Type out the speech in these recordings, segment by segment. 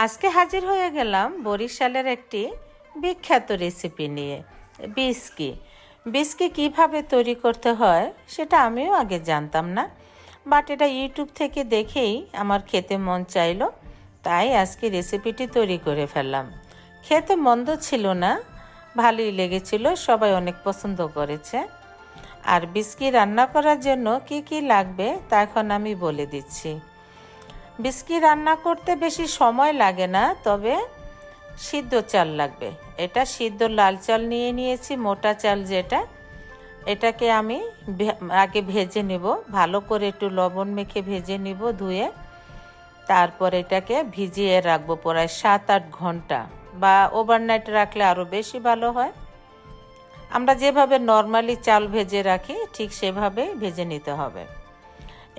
আজকে হাজির হয়ে গেলাম বরিশালের একটি বিখ্যাত রেসিপি নিয়ে। বিস্কি বিস্কি কীভাবে তৈরি করতে হয় সেটা আমিও আগে জানতাম না, বাট এটা ইউটিউব থেকে দেখেই আমার খেতে মন চাইলো, তাই আজকে রেসিপিটি তৈরি করে ফেললাম। খেতে মন্দ ছিল না, ভালোই লেগেছিল, সবাই অনেক পছন্দ করেছে। আর বিস্কি রান্না করার জন্য কি কি লাগবে তা এখন আমি বলে দিচ্ছি। বিস্কি রান্না করতে বেশি সময় লাগে না, তবে সিদ্ধ চাল লাগবে। এটা সিদ্ধ লাল চাল নিয়ে নিয়েছি, মোটা চাল যেটা। এটাকে আমি আগে ভেজে নেব, ভালো করে একটু লবণ মেখে ভেজে নিব ধুয়ে। তারপর এটাকে ভিজিয়ে রাখবো প্রায় 7-8 ঘন্টা, বা ওভারনাইট রাখলে আরও বেশি ভালো হয়। আমরা যেভাবে নর্মালি চাল ভেজে রাখি ঠিক সেভাবে ভেজে নিতে হবে।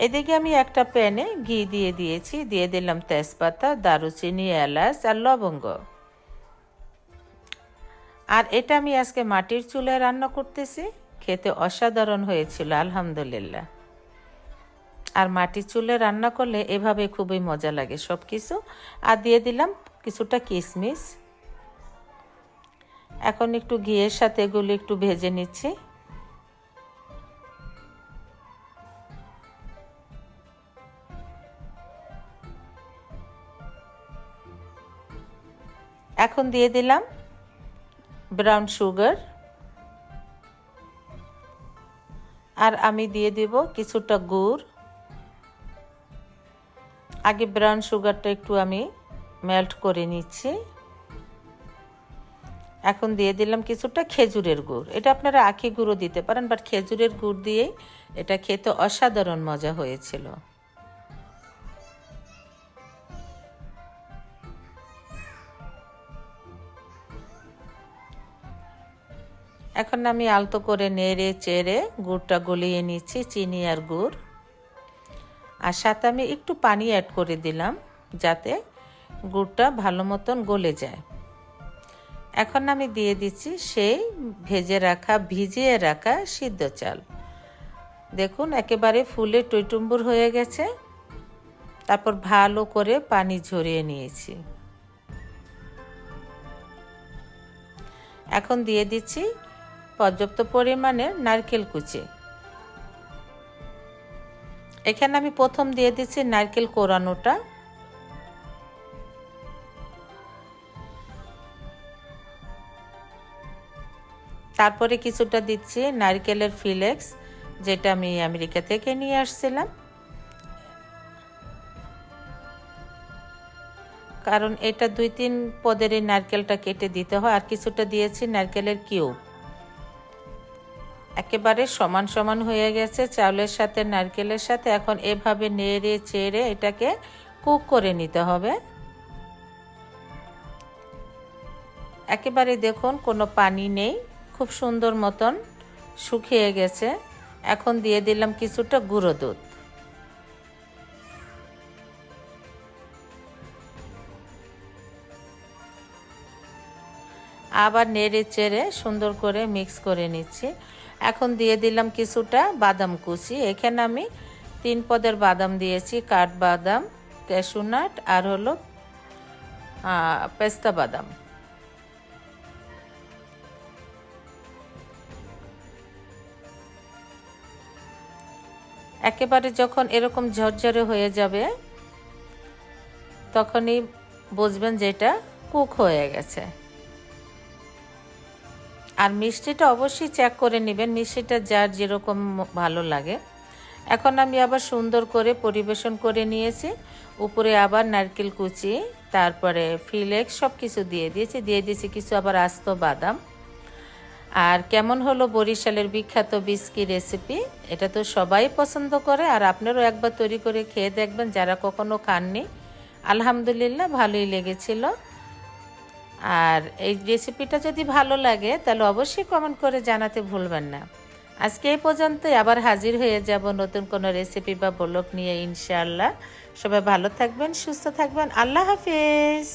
এদিকে আমি একটা প্যানে ঘি দিয়ে দিয়েছি, দিয়ে দিলাম তেজপাতা, দারুচিনি, এলাচ আর লবঙ্গ। আর এটা আমি আজকে মাটির চুলায় রান্না করতেছি, খেতে অসাধারণ হয়েছিল আলহামদুলিল্লাহ। আর মাটির চুলায় রান্না করলে এভাবে খুবই মজা লাগে সব কিছু। আর দিয়ে দিলাম কিছুটা কিশমিশ। এখন একটু ঘিয়ের সাথে এগুলো একটু ভেজে নিচ্ছি। এখন দিয়ে দিলাম ব্রাউন সুগার, আর আমি দিয়ে দিব কিছুটা গুড়। আগে ব্রাউন সুগারটা একটু আমি মেল্ট করে নিচ্ছি। এখন দিয়ে দিলাম কিছুটা খেজুরের গুড়। এটা আপনারা আখি গুঁড়ো দিতে পারেন, বাট খেজুরের গুড় দিয়েই এটা খেতে অসাধারণ মজা হয়েছিল। এখন আমি আলতো করে নেড়ে চেড়ে গুড়টা গলিয়ে নিচ্ছি, চিনি আর গুড়। আর সাথে আমি একটু পানি অ্যাড করে দিলাম যাতে গুড়টা ভালো মতন গলে যায়। এখন আমি দিয়ে দিচ্ছি সেই ভিজিয়ে রাখা সিদ্ধ চাল। দেখুন একেবারে ফুলে টইটুম্বুর হয়ে গেছে। তারপর ভালো করে পানি ঝরিয়ে নিয়েছি। এখন দিয়ে দিচ্ছি পর্যাপ্ত পরিমাণে নারকেল কুচি। এখানে আমি প্রথম দিয়ে দিচ্ছি নারকেল কোরানোটা। তারপরে কিছুটা দিচ্ছি নারকেলের ফ্লেক্স, যেটা আমি আমেরিকা থেকে নিয়ে আসছিলাম, কারণ এটা 2-3 পদের এই নারকেলটা কেটে দিতে হয়। আর কিছুটা দিয়েছি নারকেলের কিউব। একেবারে সমান সমান হয়ে গেছে চাউলের সাথে নারকেলের সাথে। এখন এভাবে নেড়ে চেড়ে এটাকে কুক করে নিতে হবে। একেবারে দেখুন কোনো পানি নেই, খুব সুন্দর মতন শুকিয়ে গেছে। এখন দিয়ে দিলাম কিছুটা গুঁড়ো দুধ। আবার নেড়ে চেড়ে সুন্দর করে মিক্স করে নিচ্ছি। এখন দিয়ে দিলাম কিছুটা বাদাম কুচি। এখানে আমি 3 পদের বাদাম দিয়েছি, কাঠবাদাম, ক্যাশু নাট আর হলো পেস্তা বাদাম। একেবারে যখন এরকম ঝরঝরে হয়ে যাবে তখনই বুঝবেন যে এটা কুক হয়ে গেছে। আর মিষ্টিটা অবশ্যই চেক করে নেবেন, মিষ্টিটা যার যেরকম ভালো লাগে। এখন আমি আবার সুন্দর করে পরিবেশন করে নিয়েছি। উপরে আবার নারকেল কুচি, তারপরে ফ্লেক্স সব কিছু দিয়ে দিয়েছি কিছু আবার আস্ত বাদাম। আর কেমন হলো বরিশালের বিখ্যাত বিস্কি রেসিপি? এটা তো সবাই পছন্দ করে, আর আপনারাও একবার তৈরি করে খেয়ে দেখবেন যারা কখনো খাননি। আলহামদুলিল্লাহ ভালোই লেগেছিল। আর এই রেসিপিটা যদি ভালো লাগে তাহলে অবশ্যই কমেন্ট করে জানাতে ভুলবেন না। আজকে এই পর্যন্তই, আবার হাজির হয়ে যাব নতুন কোনো রেসিপি বা ব্লগ নিয়ে ইনশাআল্লাহ। সবাই ভালো থাকবেন, সুস্থ থাকবেন। আল্লাহ হাফেজ।